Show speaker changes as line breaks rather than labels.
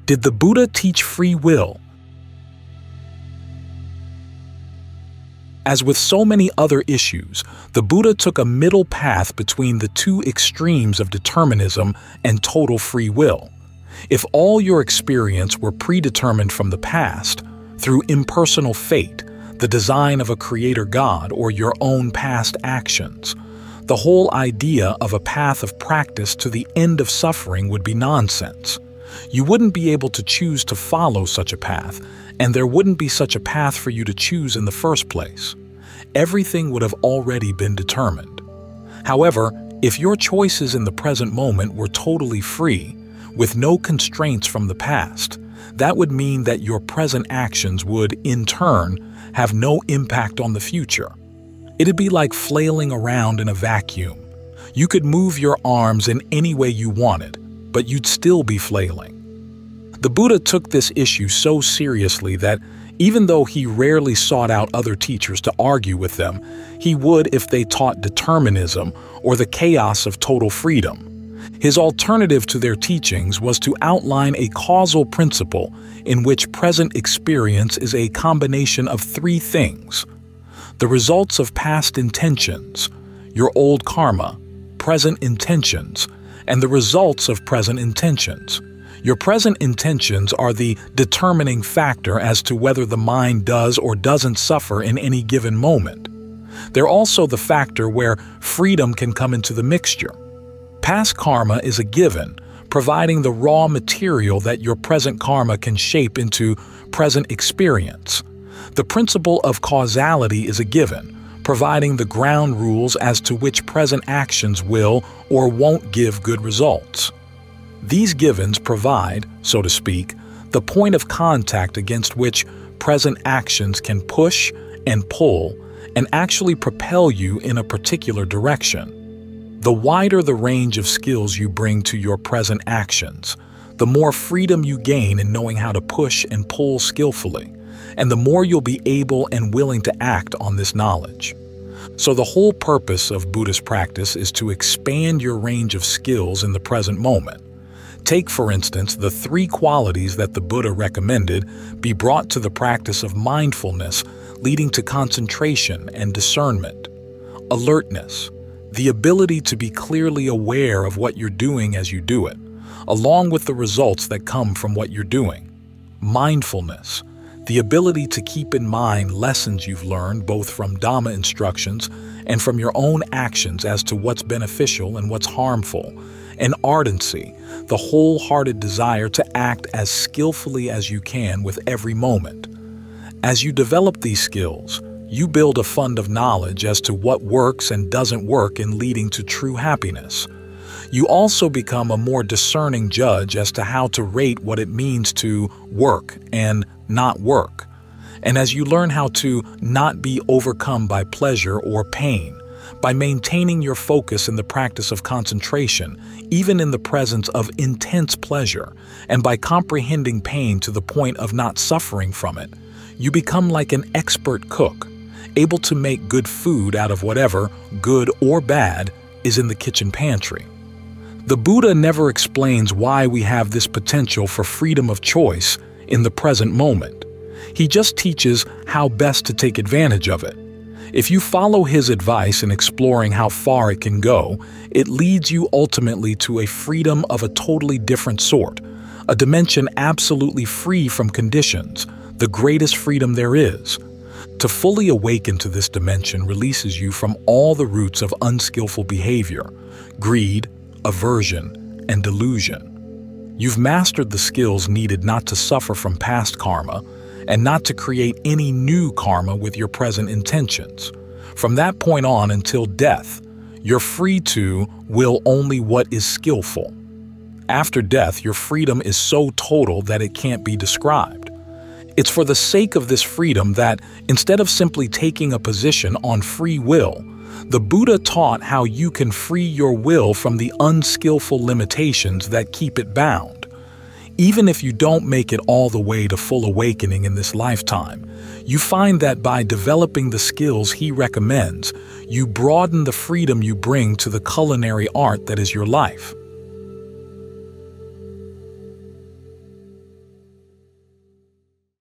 Did the Buddha teach free will? As with so many other issues, the Buddha took a middle path between the two extremes of determinism and total free will. If all your experience were predetermined from the past, through impersonal fate, the design of a creator God, or your own past actions, the whole idea of a path of practice to the end of suffering would be nonsense. You wouldn't be able to choose to follow such a path, and there wouldn't be such a path for you to choose in the first place. Everything would have already been determined. However, if your choices in the present moment were totally free, with no constraints from the past, that would mean that your present actions would, in turn, have no impact on the future. It'd be like flailing around in a vacuum. You could move your arms in any way you wanted, but you'd still be flailing. The Buddha took this issue so seriously that, even though he rarely sought out other teachers to argue with them, he would if they taught determinism or the chaos of total freedom. His alternative to their teachings was to outline a causal principle in which present experience is a combination of three things: the results of past intentions, your old karma, present intentions, and the results of present intentions. Your present intentions are the determining factor as to whether the mind does or doesn't suffer in any given moment. They're also the factor where freedom can come into the mixture. Past karma is a given, providing the raw material that your present karma can shape into present experience. The principle of causality is a given, providing the ground rules as to which present actions will or won't give good results. These givens provide, so to speak, the point of contact against which present actions can push and pull and actually propel you in a particular direction. The wider the range of skills you bring to your present actions, the more freedom you gain in knowing how to push and pull skillfully, and the more you'll be able and willing to act on this knowledge. So the whole purpose of Buddhist practice is to expand your range of skills in the present moment. Take, for instance, the three qualities that the Buddha recommended be brought to the practice of mindfulness, leading to concentration and discernment. Alertness, the ability to be clearly aware of what you're doing as you do it, along with the results that come from what you're doing. Mindfulness, the ability to keep in mind lessons you've learned both from Dhamma instructions and from your own actions as to what's beneficial and what's harmful. And ardency, the wholehearted desire to act as skillfully as you can with every moment. As you develop these skills, you build a fund of knowledge as to what works and doesn't work in leading to true happiness. You also become a more discerning judge as to how to rate what it means to work and not work. And as you learn how to not be overcome by pleasure or pain, by maintaining your focus in the practice of concentration, even in the presence of intense pleasure, and by comprehending pain to the point of not suffering from it, you become like an expert cook, able to make good food out of whatever, good or bad, is in the kitchen pantry. The Buddha never explains why we have this potential for freedom of choice in the present moment. He just teaches how best to take advantage of it. If you follow his advice in exploring how far it can go, it leads you ultimately to a freedom of a totally different sort, a dimension absolutely free from conditions, the greatest freedom there is. To fully awaken to this dimension releases you from all the roots of unskillful behavior, greed, aversion, and delusion. You've mastered the skills needed not to suffer from past karma, and not to create any new karma with your present intentions. From that point on until death, you're free to will only what is skillful. After death, your freedom is so total that it can't be described. It's for the sake of this freedom that, instead of simply taking a position on free will, the Buddha taught how you can free your will from the unskillful limitations that keep it bound. Even if you don't make it all the way to full awakening in this lifetime, you find that by developing the skills he recommends, you broaden the freedom you bring to the culinary art that is your life.